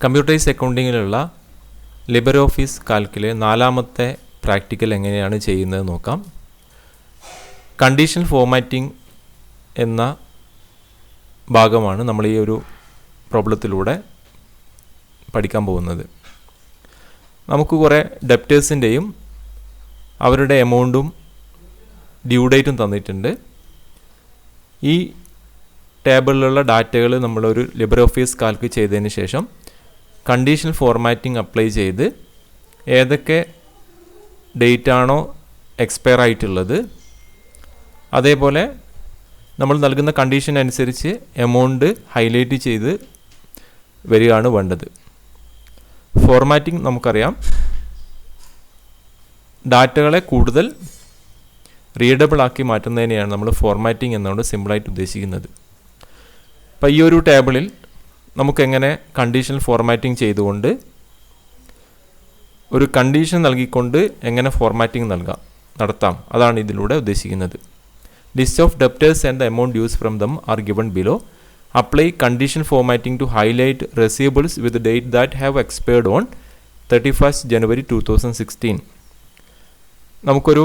Computerise അക്കൗണ്ടിങ്ങിലുള്ള Libre Office കാൽക്കിലെ നാലാമത്തെ practical എങ്ങനെയാണ് ചെയ്യുന്നത് നോക്കാം. കണ്ടീഷൻ ഫോർമാറ്റിംഗ് എന്ന ഭാഗമാണ് നമ്മൾ ഈ ഒരു പ്രോബ്ലത്തിലൂടെ പഠിക്കാൻ പോകുന്നത്. നമുക്ക് കുറേ ഡെപ്റ്റേഴ്സിൻ്റെയും അവരുടെ എമൗണ്ടും ഡ്യൂ ഡേറ്റും തന്നിട്ടുണ്ട്. ഈ ടേബിളിലുള്ള ഡാറ്റകൾ നമ്മളൊരു ലിബർ ഓഫീസ് കാൽക്ക് ചെയ്തതിന് ശേഷം കണ്ടീഷൻ ഫോർമാറ്റിംഗ് അപ്ലൈ ചെയ്ത് ഏതൊക്കെ ഡേറ്റാണോ എക്സ്പയർ ആയിട്ടുള്ളത് അതേപോലെ നമ്മൾ നൽകുന്ന കണ്ടീഷൻ അനുസരിച്ച് എമൗണ്ട് ഹൈലൈറ്റ് ചെയ്ത് വരികയാണ് വേണ്ടത്. ഫോർമാറ്റിംഗ് നമുക്കറിയാം, ഡാറ്റകളെ കൂടുതൽ റീഡബിൾ ആക്കി മാറ്റുന്നതിനെയാണ് നമ്മൾ ഫോർമാറ്റിംഗ് എന്നുകൊണ്ട് സിമ്പിളായിട്ട് ഉദ്ദേശിക്കുന്നത്. അപ്പോൾ ഈ ഒരു ടേബിളിൽ നമുക്കെങ്ങനെ കണ്ടീഷൻ ഫോർമാറ്റിംഗ് ചെയ്തുകൊണ്ട് ഒരു കണ്ടീഷൻ നൽകിക്കൊണ്ട് എങ്ങനെ ഫോർമാറ്റിംഗ് നടത്താം, അതാണ് ഇതിലൂടെ ഉദ്ദേശിക്കുന്നത്. List of debtors and the amount dues from them are given below. Apply condition formatting to highlight receivables with date that have expired on 31st January 2016. നമുക്കൊരു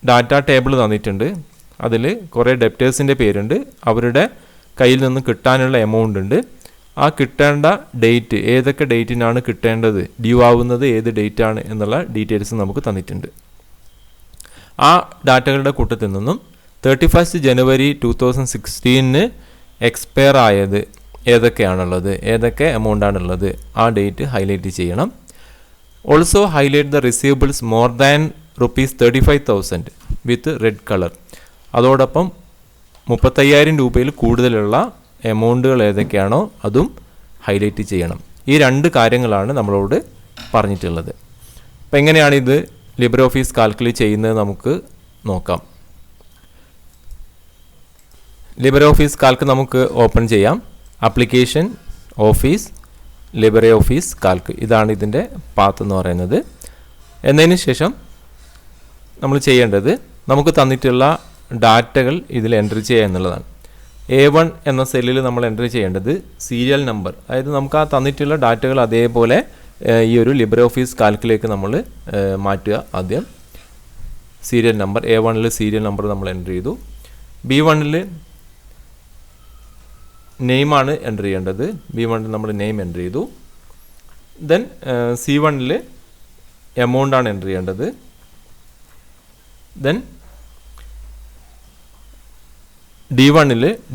ഡാറ്റ ടേബിൾ തന്നിട്ടുണ്ട്. അതിൽ കുറേ ഡെപ്റ്റേഴ്സിൻ്റെ പേരുണ്ട്, അവരുടെ കയ്യിൽ നിന്ന് കിട്ടാനുള്ള എമൗണ്ട് ഉണ്ട്. ആ കിട്ടേണ്ട ഡേറ്റ്, ഏതൊക്കെ ഡേറ്റിനാണ് കിട്ടേണ്ടത്, ഡ്യൂ ആവുന്നത് ഏത് ഡേറ്റാണ് എന്നുള്ള ഡീറ്റെയിൽസ് നമുക്ക് തന്നിട്ടുണ്ട്. ആ ഡാറ്റകളുടെ കൂട്ടത്തിൽ നിന്നും 31st January 2016 എക്സ്പയർ ആയത് ഏതൊക്കെയാണുള്ളത്, ഏതൊക്കെ എമൗണ്ടാണുള്ളത്, ആ ഡേറ്റ് ഹൈലൈറ്റ് ചെയ്യണം. Also highlight the receivables more than ₹35,000 with red colour. അതോടൊപ്പം 35,000 രൂപയിൽ കൂടുതലുള്ള എമൗണ്ടുകൾ ഏതൊക്കെയാണോ അതും ഹൈലൈറ്റ് ചെയ്യണം. ഈ രണ്ട് കാര്യങ്ങളാണ് നമ്മളോട് പറഞ്ഞിട്ടുള്ളത്. അപ്പം എങ്ങനെയാണിത് ലിബർ ഓഫീസ് കാൽക്കുലേറ്റ് ചെയ്യുന്നത് നമുക്ക് നോക്കാം. ലിബർ ഓഫീസ് കാൽക്ക് നമുക്ക് ഓപ്പൺ ചെയ്യാം. Application, office, Libre Office Calc, ഇതാണ് ഇതിൻ്റെ പാത്ത് എന്ന് പറയുന്നത്. എന്നതിന് ശേഷം നമ്മൾ ചെയ്യേണ്ടത് നമുക്ക് തന്നിട്ടുള്ള ഡാറ്റകൾ ഇതിൽ എൻട്രി ചെയ്യുക എന്നുള്ളതാണ്. A1 എന്ന സെല്ലിൽ നമ്മൾ എൻട്രി ചെയ്യേണ്ടത് സീരിയൽ നമ്പർ, അതായത് നമുക്ക് ആ തന്നിട്ടുള്ള ഡാറ്റകൾ അതേപോലെ ഈ ഒരു ലിബർ ഓഫീസ് കാൽക്കിലേക്ക് നമ്മൾ മാറ്റുക. ആദ്യം serial number, A1 serial number നമ്മൾ എൻട്രി ചെയ്തു. B1 നെയിമാണ് എൻട്രി ചെയ്യേണ്ടത്. B1 നമ്മൾ നെയിം എൻട്രി ചെയ്തു. ദെൻ C1 എമൗണ്ടാണ് എൻട്രി ചെയ്യേണ്ടത്. ദെൻ D1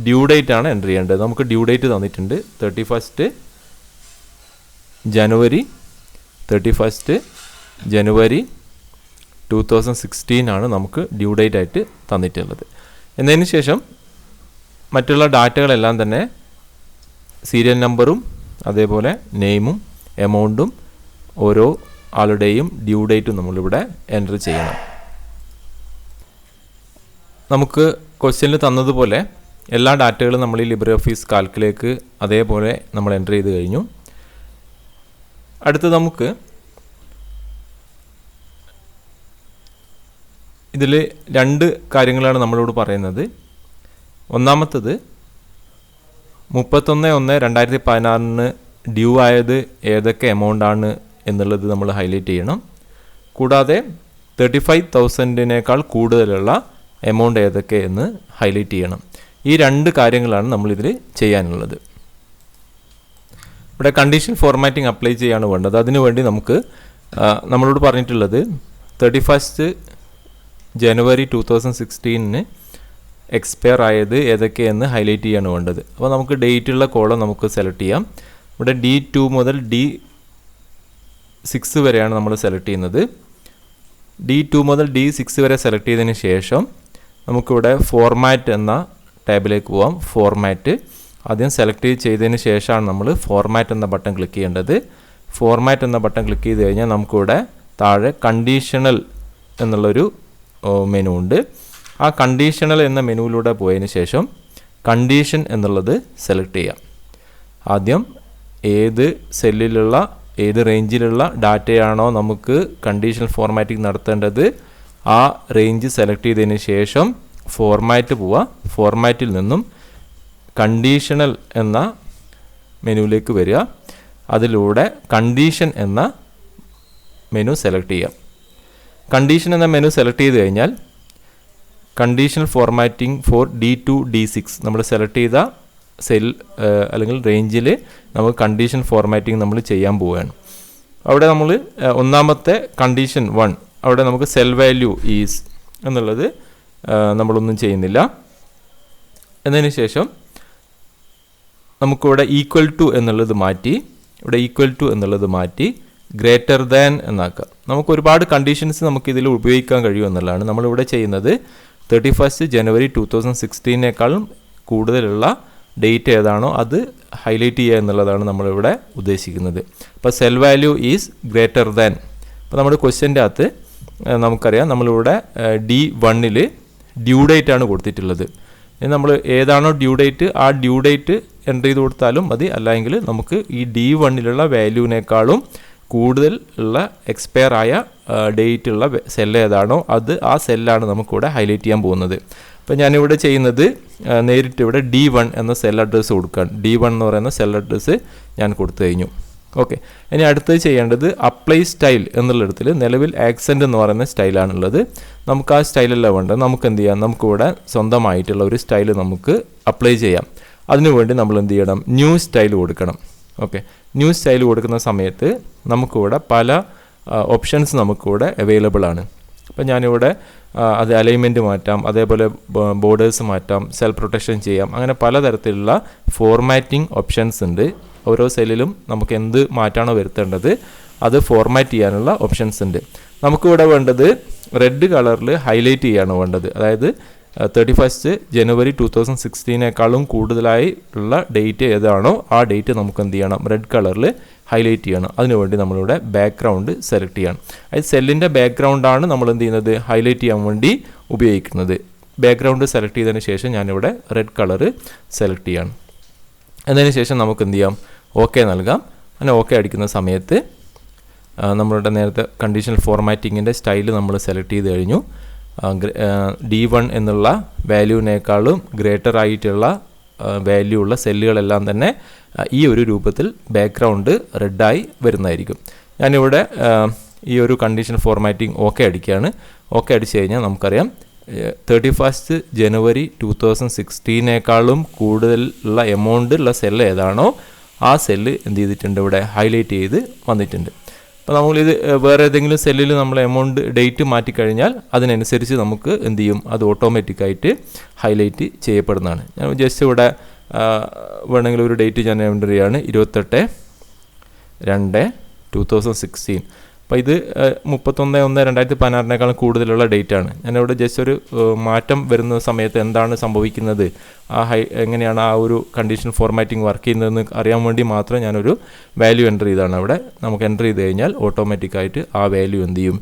ഡ്യൂ ഡേറ്റ് ആണ് എൻട്രി ചെയ്യേണ്ടത്. നമുക്ക് ഡ്യൂ ഡേറ്റ് തന്നിട്ടുണ്ട് 31st January 2016 ആണ് നമുക്ക് ഡ്യൂ ഡേറ്റ് ആയിട്ട് തന്നിട്ടുള്ളത്. എന്നതിന് ശേഷം മറ്റുള്ള ഡാറ്റകളെല്ലാം തന്നെ സീരിയൽ നമ്പറും അതേപോലെ നെയിമും എമൗണ്ടും ഓരോ ആളുടെയും ഡ്യൂ ഡേറ്റും നമ്മളിവിടെ എൻട്രി ചെയ്യണം. നമുക്ക് ക്വസ്റ്റ്യനിൽ തന്നതുപോലെ എല്ലാ ഡാറ്റകളും നമ്മൾ ഈ ലിബർ ഓഫീസ് കാൽക്കിലേക്ക് അതേപോലെ നമ്മൾ എൻട്രി ചെയ്ത് കഴിഞ്ഞു. അടുത്ത് നമുക്ക് ഇതിൽ രണ്ട് കാര്യങ്ങളാണ് നമ്മളോട് പറയുന്നത്. ഒന്നാമത്തത് 31/1/2016 ഡ്യൂ ആയത് ഏതൊക്കെ എമൗണ്ടാണ് എന്നുള്ളത് നമ്മൾ ഹൈലൈറ്റ് ചെയ്യണം. കൂടാതെ 35,000 കൂടുതലുള്ള എമൗണ്ട് ഏതൊക്കെ എന്ന് ഹൈലൈറ്റ് ചെയ്യണം. ഈ രണ്ട് കാര്യങ്ങളാണ് നമ്മളിതിൽ ചെയ്യാനുള്ളത്. ഇവിടെ കണ്ടീഷൻ ഫോർമാറ്റിംഗ് അപ്ലൈ ചെയ്യാണ് വേണ്ടത്. അതിനുവേണ്ടി നമുക്ക് നമ്മളോട് പറഞ്ഞിട്ടുള്ളത് 31st January 2016 എക്സ്പയർ ആയത് ഏതൊക്കെയെന്ന് ഹൈലൈറ്റ് ചെയ്യാണ് വേണ്ടത്. അപ്പോൾ നമുക്ക് ഡേറ്റുള്ള കോളം നമുക്ക് സെലക്ട് ചെയ്യാം. ഇവിടെ D2 മുതൽ D6 വരെയാണ് നമ്മൾ സെലക്ട് ചെയ്യുന്നത്. D2 മുതൽ D6 വരെ സെലക്ട് ചെയ്തതിന് ശേഷം നമുക്കിവിടെ ഫോർമാറ്റ് എന്ന ടാബിലേക്ക് പോവാം. ഫോർമാറ്റ് ആദ്യം സെലക്ട് ചെയ്തതിന് ശേഷമാണ് നമ്മൾ ഫോർമാറ്റ് എന്ന ബട്ടൺ ക്ലിക്ക് ചെയ്യേണ്ടത്. ഫോർമാറ്റ് എന്ന ബട്ടൺ ക്ലിക്ക് ചെയ്ത് കഴിഞ്ഞാൽ നമുക്കിവിടെ താഴെ കണ്ടീഷണൽ എന്നുള്ളൊരു മെനു ഉണ്ട്. ആ കണ്ടീഷണൽ എന്ന മെനുവിലൂടെ പോയതിന് ശേഷം കണ്ടീഷൻ എന്നുള്ളത് സെലക്ട് ചെയ്യാം. ആദ്യം ഏത് സെല്ലിലുള്ള ഏത് റേഞ്ചിലുള്ള ഡാറ്റയാണോ നമുക്ക് കണ്ടീഷൻ ഫോർമാറ്റിംഗ് നടത്തേണ്ടത് ആ റേഞ്ച് സെലക്ട് ചെയ്തതിന് ശേഷം ഫോർമാറ്റ് പോവുക. ഫോർമാറ്റിൽ നിന്നും കണ്ടീഷണൽ എന്ന മെനുവിലേക്ക് വരിക. അതിലൂടെ കണ്ടീഷൻ എന്ന മെനു സെലക്ട് ചെയ്യാം. കണ്ടീഷൻ എന്ന മെനു സെലക്ട് ചെയ്ത് കഴിഞ്ഞാൽ conditional formatting four D2 D6 നമ്മൾ സെലക്ട് ചെയ്ത സെൽ അല്ലെങ്കിൽ റേഞ്ചിൽ നമുക്ക് കണ്ടീഷൻ ഫോർമാറ്റിംഗ് നമ്മൾ ചെയ്യാൻ പോവുകയാണ്. അവിടെ നമ്മൾ ഒന്നാമത്തെ കണ്ടീഷൻ 1 അവിടെ നമുക്ക് സെൽ വാല്യൂ ഈസ് എന്നുള്ളത് നമ്മളൊന്നും ചെയ്യുന്നില്ല. എന്നതിന് ശേഷം നമുക്കിവിടെ ഈക്വൽ ടു എന്നുള്ളത് മാറ്റി, ഇവിടെ ഈക്വൽ ടു എന്നുള്ളത് മാറ്റി ഗ്രേറ്റർ ദാൻ എന്നാക്കുക. നമുക്ക് ഒരുപാട് കണ്ടീഷൻസ് നമുക്കിതിൽ ഉപയോഗിക്കാൻ കഴിയുമെന്നുള്ളതാണ്. നമ്മളിവിടെ ചെയ്യുന്നത് 31 ജനുവരി 2016 കൂടുതലുള്ള ഡേറ്റ് ഏതാണോ അത് ഹൈലൈറ്റ് ചെയ്യുക എന്നുള്ളതാണ് നമ്മളിവിടെ ഉദ്ദേശിക്കുന്നത്. അപ്പോൾ cell value is greater than. അപ്പോൾ നമ്മുടെ ക്വസ്റ്റ്യൻ്റെ അകത്ത് നമുക്കറിയാം നമ്മളിവിടെ D1 ഡ്യൂ ഡേറ്റ് ആണ് കൊടുത്തിട്ടുള്ളത്. നമ്മൾ ഏതാണോ ഡ്യൂ ഡേറ്റ് ആ ഡ്യൂ ഡേറ്റ് എൻ്റർ ചെയ്ത് കൊടുത്താലും മതി. അല്ലെങ്കിൽ നമുക്ക് ഈ D1 വാല്യൂവിനേക്കാളും കൂടുതൽ ഉള്ള എക്സ്പയർ ആയ ഡേറ്റ് ഉള്ള സെല്ല് ഏതാണോ അത് ആ സെല്ലാണ് നമുക്കിവിടെ ഹൈലൈറ്റ് ചെയ്യാൻ പോകുന്നത്. അപ്പോൾ ഞാനിവിടെ ചെയ്യുന്നത് നേരിട്ട് ഇവിടെ D1 എന്ന സെൽ അഡ്രസ്സ് കൊടുക്കുകയാണ്. D1 എന്ന് പറയുന്ന സെൽ അഡ്രസ്സ് ഞാൻ കൊടുത്തു കഴിഞ്ഞു. ഓക്കെ, ഇനി അടുത്തത് ചെയ്യേണ്ടത് അപ്ലൈ സ്റ്റൈൽ എന്നുള്ളിടത്തിൽ നിലവിൽ ആക്സെൻ്റ് എന്ന് പറയുന്ന സ്റ്റൈലാണുള്ളത്. നമുക്ക് ആ സ്റ്റൈലല്ല വേണ്ടത്. നമുക്ക് എന്ത് ചെയ്യാം, നമുക്കിവിടെ സ്വന്തമായിട്ടുള്ള ഒരു സ്റ്റൈൽ നമുക്ക് അപ്ലൈ ചെയ്യാം. അതിനുവേണ്ടി നമ്മൾ എന്ത് ചെയ്യണം, ന്യൂ സ്റ്റൈൽ കൊടുക്കണം. ഓക്കെ, ന്യൂ സ്റ്റൈൽ കൊടുക്കുന്ന സമയത്ത് നമുക്കിവിടെ പല ഓപ്ഷൻസ് നമുക്കിവിടെ അവൈലബിൾ ആണ്. അപ്പോൾ ഞാനിവിടെ അത് അലൈൻമെൻറ്റ് മാറ്റാം, അതേപോലെ ബോർഡേഴ്സ് മാറ്റാം, സെൽ പ്രൊട്ടക്ഷൻ ചെയ്യാം, അങ്ങനെ പലതരത്തിലുള്ള ഫോർമാറ്റിംഗ് ഓപ്ഷൻസ് ഉണ്ട്. ഓരോ സെല്ലിലും നമുക്ക് എന്ത് മാറ്റാണോ വരുത്തേണ്ടത് അത് ഫോർമാറ്റ് ചെയ്യാനുള്ള ഓപ്ഷൻസ് ഉണ്ട്. നമുക്കിവിടെ വേണ്ടത് റെഡ് കളറിൽ ഹൈലൈറ്റ് ചെയ്യാണ് വേണ്ടത്. അതായത് 31 ജനുവരി 2016 കൂടുതലായി ഉള്ള ഡേറ്റ് ഏതാണോ ആ ഡേറ്റ് നമുക്ക് എന്ത് ചെയ്യണം, റെഡ് കളറിൽ ഹൈലൈറ്റ് ചെയ്യണം. അതിനുവേണ്ടി നമ്മളിവിടെ ബാക്ക്ഗ്രൗണ്ട് സെലക്ട് ചെയ്യണം. അത് സെല്ലിൻ്റെ ബാക്ക്ഗ്രൗണ്ടാണ് നമ്മൾ എന്ത് ചെയ്യുന്നത്, ഹൈലൈറ്റ് ചെയ്യാൻ വേണ്ടി ഉപയോഗിക്കുന്നത്. ബാക്ക്ഗ്രൗണ്ട് സെലക്ട് ചെയ്തതിന് ശേഷം ഞാനിവിടെ റെഡ് കളറ് സെലക്ട് ചെയ്യണം. എന്നതിന് ശേഷം നമുക്ക് എന്ത് ചെയ്യാം, ഓക്കെ നൽകാം. അങ്ങനെ ഓക്കെ അടിക്കുന്ന സമയത്ത് നമ്മളുടെ നേരത്തെ കണ്ടീഷണൽ ഫോർമാറ്റിങ്ങിൻ്റെ സ്റ്റൈല് നമ്മൾ സെലക്ട് ചെയ്ത് കഴിഞ്ഞു. D1 എന്നുള്ള വാല്യൂവിനേക്കാളും ഗ്രേറ്റർ ആയിട്ടുള്ള വാല്യൂ ഉള്ള സെല്ലുകളെല്ലാം തന്നെ ഈ ഒരു രൂപത്തിൽ ബാക്ക്ഗ്രൗണ്ട് റെഡായി വരുന്നതായിരിക്കും. ഞാനിവിടെ ഈ ഒരു കണ്ടീഷൻ ഫോർമാറ്റിംഗ് ഓക്കെ അടിക്കുകയാണ്. ഓക്കെ അടിച്ചു കഴിഞ്ഞാൽ നമുക്കറിയാം 31 ജനുവരി 2016 കൂടുതൽ ഉള്ള എമൗണ്ട് ഉള്ള സെല്ല് ഏതാണോ ആ സെല്ല് എന്ത് ചെയ്തിട്ടുണ്ട്, ഇവിടെ ഹൈലൈറ്റ് ചെയ്ത് വന്നിട്ടുണ്ട്. അപ്പോൾ നമ്മളിത് വേറെ ഏതെങ്കിലും സെല്ലിൽ നമ്മൾ എമൗണ്ട് ഡേറ്റ് മാറ്റിക്കഴിഞ്ഞാൽ അതിനനുസരിച്ച് നമുക്ക് എന്ത് ചെയ്യും, അത് ഓട്ടോമാറ്റിക്കായിട്ട് ഹൈലൈറ്റ് ചെയ്യപ്പെടുന്നതാണ്. ഞാൻ ജസ്റ്റ് ഇവിടെ വേണമെങ്കിൽ ഒരു ഡേറ്റ് ഞാൻ എൻ്റർ ചെയ്യുകയാണ്, 28/2/2016. അപ്പോൾ ഇത് 31/1/2016 കൂടുതലുള്ള ഡേറ്റാണ്. ഞാനിവിടെ ജസ്റ്റ് ഒരു മാറ്റം വരുന്ന സമയത്ത് എന്താണ് സംഭവിക്കുന്നത്, എങ്ങനെയാണ് ആ ഒരു കണ്ടീഷൻ ഫോർമാറ്റിംഗ് വർക്ക് ചെയ്യുന്നതെന്ന് അറിയാൻ വേണ്ടി മാത്രം ഞാനൊരു വാല്യൂ എൻ്റർ ചെയ്താണ്. അവിടെ നമുക്ക് എൻ്റർ ചെയ്ത് കഴിഞ്ഞാൽ ഓട്ടോമാറ്റിക്കായിട്ട് ആ വാല്യൂ എന്ത് ചെയ്യും,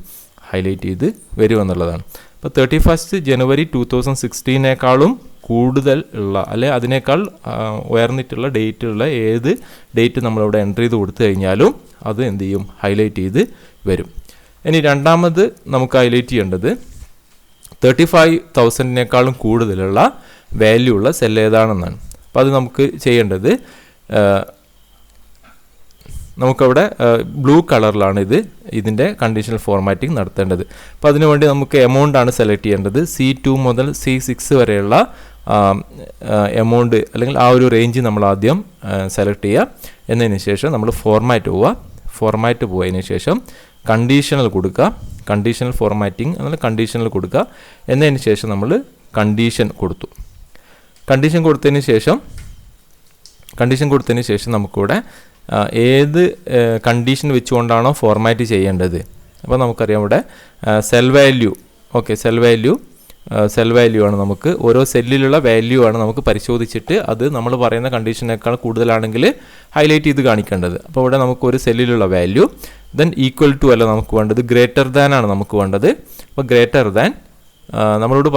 ഹൈലൈറ്റ് ചെയ്ത് വരുമെന്നുള്ളതാണ്. അപ്പോൾ 31 ജനുവരി 2016 കൂടുതൽ ഉള്ള അല്ലെ അതിനേക്കാൾ ഉയർന്നിട്ടുള്ള ഡേറ്റുള്ള ഏത് ഡേറ്റ് നമ്മളിവിടെ എൻ്റർ ചെയ്ത് കൊടുത്തു കഴിഞ്ഞാലും അത് എന്ത് ചെയ്യും, ഹൈലൈറ്റ് ചെയ്ത് വരും. ഇനി രണ്ടാമത് നമുക്ക് ഹൈലൈറ്റ് ചെയ്യേണ്ടത് 35,000 കൂടുതലുള്ള വാല്യൂ ഉള്ള സെൽ ഏതാണെന്നാണ്. അപ്പോൾ അത് നമുക്ക് ചെയ്യേണ്ടത് നമുക്കവിടെ ബ്ലൂ കളറിലാണ് ഇതിൻ്റെ കണ്ടീഷണൽ ഫോർമാറ്റിംഗ് നടത്തേണ്ടത്. അപ്പോൾ അതിനുവേണ്ടി നമുക്ക് എമൗണ്ടാണ് സെലക്ട് ചെയ്യേണ്ടത്. C2 മുതൽ C6 വരെയുള്ള എമൗണ്ട് അല്ലെങ്കിൽ ആ ഒരു റേഞ്ച് നമ്മൾ ആദ്യം സെലക്ട് ചെയ്യുക. എന്നതിന് ശേഷം നമ്മൾ ഫോർമാറ്റ് പോയതിന് ശേഷം കണ്ടീഷണൽ കൊടുക്കുക. കണ്ടീഷണൽ ഫോർമാറ്റിംഗ് എന്നാൽ കണ്ടീഷണൽ കൊടുക്കുക. എന്നതിന് ശേഷം നമ്മൾ കണ്ടീഷൻ കൊടുത്തതിന് ശേഷം നമുക്കിവിടെ ഏത് കണ്ടീഷൻ വെച്ചുകൊണ്ടാണോ ഫോർമാറ്റ് ചെയ്യേണ്ടത്. അപ്പോൾ നമുക്കറിയാം ഇവിടെ സെൽ വാല്യൂ ആണ് നമുക്ക് ഓരോ സെല്ലിലുള്ള വാല്യൂ ആണ് നമുക്ക് പരിശോധിച്ചിട്ട് അത് നമ്മൾ പറയുന്ന കണ്ടീഷനേക്കാൾ കൂടുതലാണെങ്കിൽ ഹൈലൈറ്റ് ചെയ്ത് കാണിക്കേണ്ടത്. അപ്പോൾ ഇവിടെ നമുക്ക് ഒരു സെല്ലിലുള്ള വാല്യൂ ദെൻ ഈക്വൽ ടു അല്ല നമുക്ക് വേണ്ടത്, ഗ്രേറ്റർ ദാൻ ആണ് നമുക്ക് വേണ്ടത്. അപ്പോൾ ഗ്രേറ്റർ ദാൻ നമ്മളോട്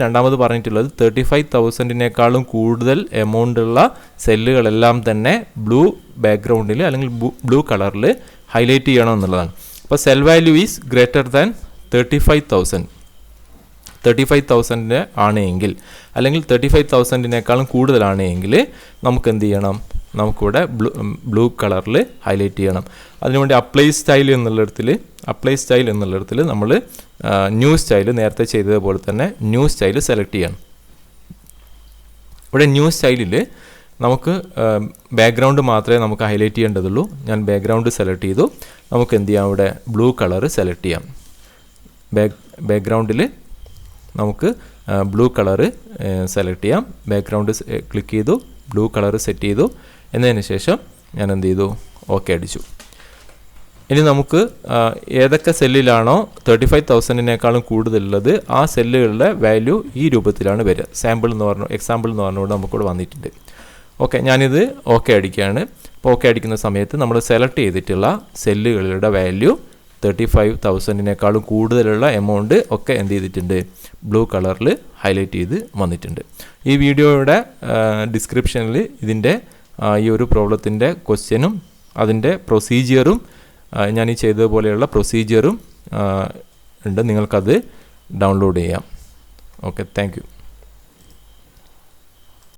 രണ്ടാമത് പറഞ്ഞിട്ടുള്ളത് 35,000 കൂടുതൽ എമൗണ്ട് ഉള്ള സെല്ലുകളെല്ലാം തന്നെ ബ്ലൂ ബാക്ക്ഗ്രൗണ്ടിൽ അല്ലെങ്കിൽ ബ്ലൂ കളറിൽ ഹൈലൈറ്റ് ചെയ്യണം എന്നുള്ളതാണ്. അപ്പോൾ cell value is greater than 35,000 ആണെങ്കിൽ അല്ലെങ്കിൽ 35,000 കൂടുതലാണെങ്കിൽ നമുക്ക് എന്ത് ചെയ്യണം, നമുക്കിവിടെ ബ്ലൂ കളറിൽ ഹൈലൈറ്റ് ചെയ്യണം. അതിനുവേണ്ടി അപ്ലൈ സ്റ്റൈൽ എന്നുള്ളിടത്തിൽ നമ്മൾ ന്യൂ സ്റ്റൈൽ നേരത്തെ ചെയ്തതുപോലെ തന്നെ ന്യൂ സ്റ്റൈൽ സെലക്ട് ചെയ്യണം. ഇവിടെ ന്യൂ സ്റ്റൈലിൽ നമുക്ക് ബാക്ക്ഗ്രൗണ്ട് മാത്രമേ നമുക്ക് ഹൈലൈറ്റ് ചെയ്യേണ്ടതുള്ളൂ. ഞാൻ ബാക്ക്ഗ്രൗണ്ട് സെലക്ട് ചെയ്തു. നമുക്ക് എന്ത് ചെയ്യാം, ഇവിടെ ബ്ലൂ കളർ സെലക്ട് ചെയ്യാം. ബാക്ക്ഗ്രൗണ്ടിൽ നമുക്ക് ബ്ലൂ കളറ് സെലക്ട് ചെയ്യാം. ബാക്ക്ഗ്രൗണ്ട് ക്ലിക്ക് ചെയ്തു, ബ്ലൂ കളർ സെറ്റ് ചെയ്തു. എന്നതിന് ശേഷം ഞാൻ എന്ത് ചെയ്തു, ഓക്കെ അടിച്ചു. ഇനി നമുക്ക് ഏതൊക്കെ സെല്ലിലാണോ 35,000-നേക്കാളും കൂടുതലുള്ളത് ആ സെല്ലുകളുടെ വാല്യൂ ഈ രൂപത്തിലാണ് വരിക. എക്സാമ്പിൾ എന്ന് പറഞ്ഞുകൊണ്ട് നമുക്കിവിടെ വന്നിട്ടുണ്ട്. ഓക്കെ, ഞാനിത് ഓക്കെ അടിക്കുകയാണ്. അപ്പോൾ ഓക്കെ അടിക്കുന്ന സമയത്ത് നമ്മൾ സെലക്ട് ചെയ്തിട്ടുള്ള സെല്ലുകളുടെ വാല്യൂ 35,000-നേക്കാളും കൂടുതലുള്ള എമൗണ്ട് ഒക്കെ എന്ത് ചെയ്തിട്ടുണ്ട്, ബ്ലൂ കളറിൽ ഹൈലൈറ്റ് ചെയ്ത് വന്നിട്ടുണ്ട്. ഈ വീഡിയോയുടെ ഡിസ്ക്രിപ്ഷനിൽ ഇതിൻ്റെ ഈ ഒരു പ്രോബ്ലത്തിൻ്റെ ക്വസ്റ്റ്യനും അതിൻ്റെ പ്രൊസീജിയറും ഞാൻ ഈ ചെയ്തതുപോലെയുള്ള പ്രൊസീജിയറും ഉണ്ട്. നിങ്ങൾക്കത് ഡൗൺലോഡ് ചെയ്യാം. Okay, thank you.